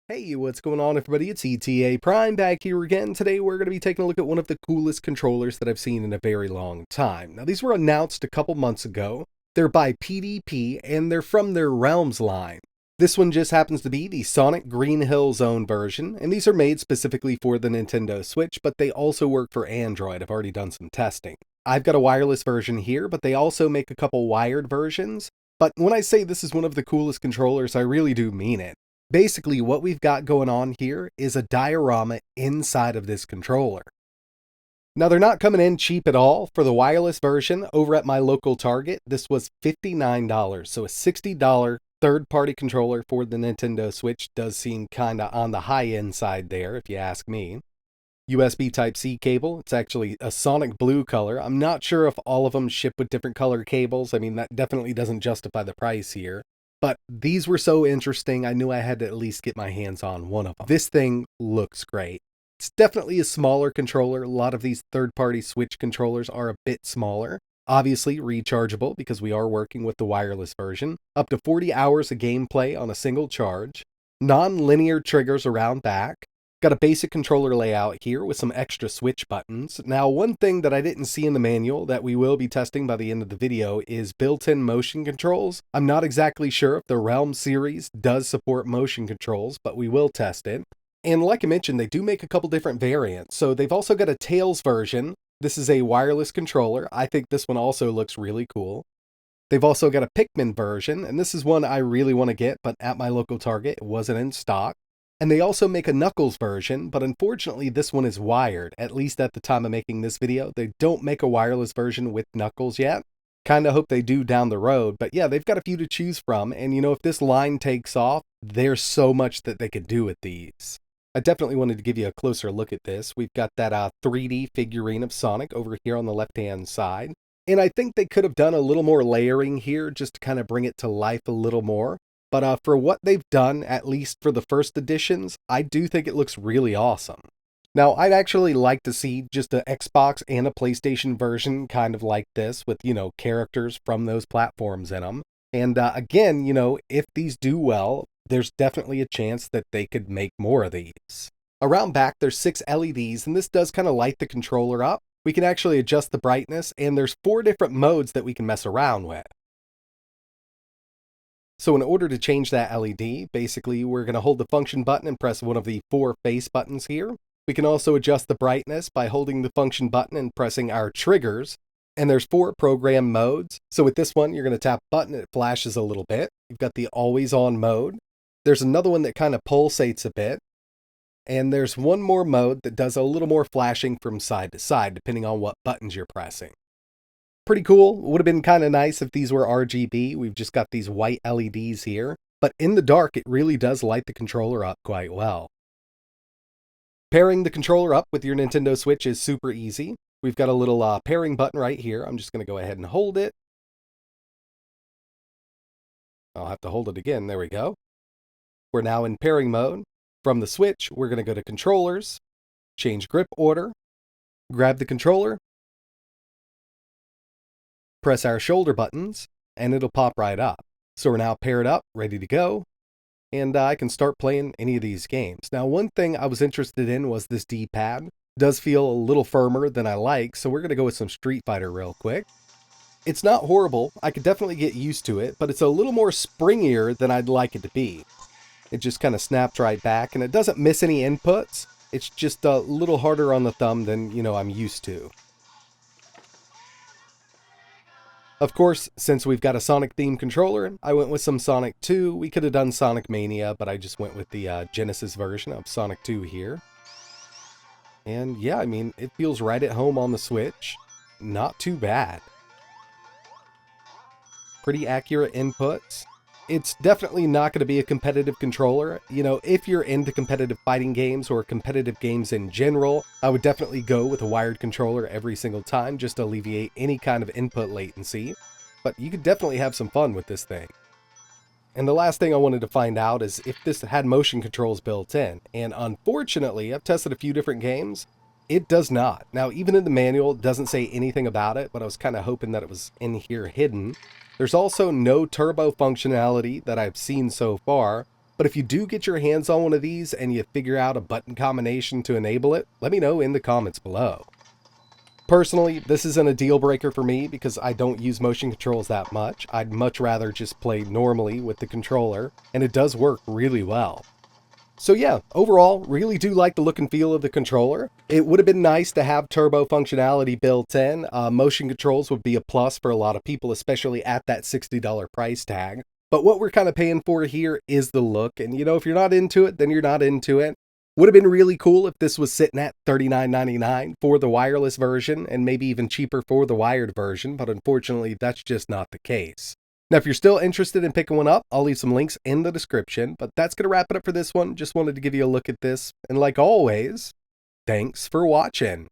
Hey, what's going on everybody? It's ETAPRIME back here again. Today we're going to be taking a look at one of the coolest controllers that I've seen in a very long time. Now these were announced a couple months ago. They're by PDP and they're from their REALMz line. This one just happens to be the Sonic Green Hill Zone version, and these are made specifically for the Nintendo Switch, but they also work for Android. I've already done some testing. I've got a wireless version here, but they also make a couple wired versions. But when I say this is one of the coolest controllers, I really do mean it. Basically, what we've got going on here is a diorama inside of this controller. Now, they're not coming in cheap at all. For the wireless version, over at my local Target, this was $59, so a $60 third-party controller for the Nintendo Switch does seem kinda on the high-end side there, if you ask me. USB Type-C cable, it's actually a Sonic blue color. I'm not sure if all of them ship with different color cables. I mean, that definitely doesn't justify the price here. But these were so interesting, I knew I had to at least get my hands on one of them. This thing looks great. It's definitely a smaller controller. A lot of these third-party Switch controllers are a bit smaller. Obviously rechargeable because we are working with the wireless version. Up to 40 hours of gameplay on a single charge. Non-linear triggers around back. Got a basic controller layout here with some extra switch buttons. Now, one thing that I didn't see in the manual that we will be testing by the end of the video is built-in motion controls. I'm not exactly sure if the REALMz series does support motion controls, but we will test it. And like I mentioned, they do make a couple different variants. So they've also got a Tails version. This is a wireless controller. I think this one also looks really cool. They've also got a Pikman version, and this is one I really want to get, but at my local Target, it wasn't in stock. And they also make a Knuckles version, but unfortunately this one is wired. At least at the time of making this video, they don't make a wireless version with Knuckles yet. Kinda hope they do down the road, but yeah, they've got a few to choose from, and you know, if this line takes off, there's so much that they could do with these. I definitely wanted to give you a closer look at this. We've got that 3D figurine of Sonic over here on the left-hand side. And I think they could have done a little more layering here just to kind of bring it to life a little more. But for what they've done, at least for the first editions, I do think it looks really awesome. Now, I'd actually like to see just an Xbox and a PlayStation version kind of like this with, you know, characters from those platforms in them. And again, you know, if these do well, there's definitely a chance that they could make more of these. Around back, there's 6 LEDs, and this does kind of light the controller up. We can actually adjust the brightness, and there's 4 different modes that we can mess around with. So in order to change that LED, basically we're going to hold the function button and press one of the 4 face buttons here. We can also adjust the brightness by holding the function button and pressing our triggers. And there's 4 program modes. So with this one, you're going to tap button, it flashes a little bit. You've got the always on mode. There's another one that kind of pulsates a bit. And there's one more mode that does a little more flashing from side to side, depending on what buttons you're pressing. Pretty cool. Would have been kind of nice if these were RGB. We've just got these white LEDs here. But in the dark, it really does light the controller up quite well. Pairing the controller up with your Nintendo Switch is super easy. We've got a little pairing button right here. I'm just going to go ahead and hold it. I'll have to hold it again. There we go. We're now in pairing mode. From the Switch, we're going to go to Controllers, change grip order, grab the controller, press our shoulder buttons, and it'll pop right up. So we're now paired up, ready to go, and I can start playing any of these games. Now, one thing I was interested in was this D-pad. It does feel a little firmer than I like, so we're going to go with some Street Fighter real quick. It's not horrible. I could definitely get used to it, but it's a little more springier than I'd like it to be. It just kind of snaps right back, and it doesn't miss any inputs. It's just a little harder on the thumb than, you know, I'm used to. Of course, since we've got a Sonic-themed controller, I went with some Sonic 2. We could have done Sonic Mania, but I just went with the Genesis version of Sonic 2 here. And yeah, I mean, it feels right at home on the Switch. Not too bad. Pretty accurate inputs. It's definitely not going to be a competitive controller. You know, if you're into competitive fighting games or competitive games in general, I would definitely go with a wired controller every single time just to alleviate any kind of input latency. But you could definitely have some fun with this thing. And the last thing I wanted to find out is if this had motion controls built in. And unfortunately, I've tested a few different games. It does not. Now, even in the manual, it doesn't say anything about it, but I was kind of hoping that it was in here hidden. There's also no turbo functionality that I've seen so far, But if you do get your hands on one of these and you figure out a button combination to enable it, let me know in the comments below. Personally, this isn't a deal breaker for me because I don't use motion controls that much. I'd much rather just play normally with the controller, and it does work really well. So yeah, overall, really do like the look and feel of the controller. It would have been nice to have turbo functionality built in. Motion controls would be a plus for a lot of people, especially at that $60 price tag. But what we're kind of paying for here is the look. And you know, if you're not into it, then you're not into it. Would have been really cool if this was sitting at $39.99 for the wireless version and maybe even cheaper for the wired version, but unfortunately that's just not the case. Now, if you're still interested in picking one up, I'll leave some links in the description, but that's going to wrap it up for this one. Just wanted to give you a look at this, and like always, thanks for watching.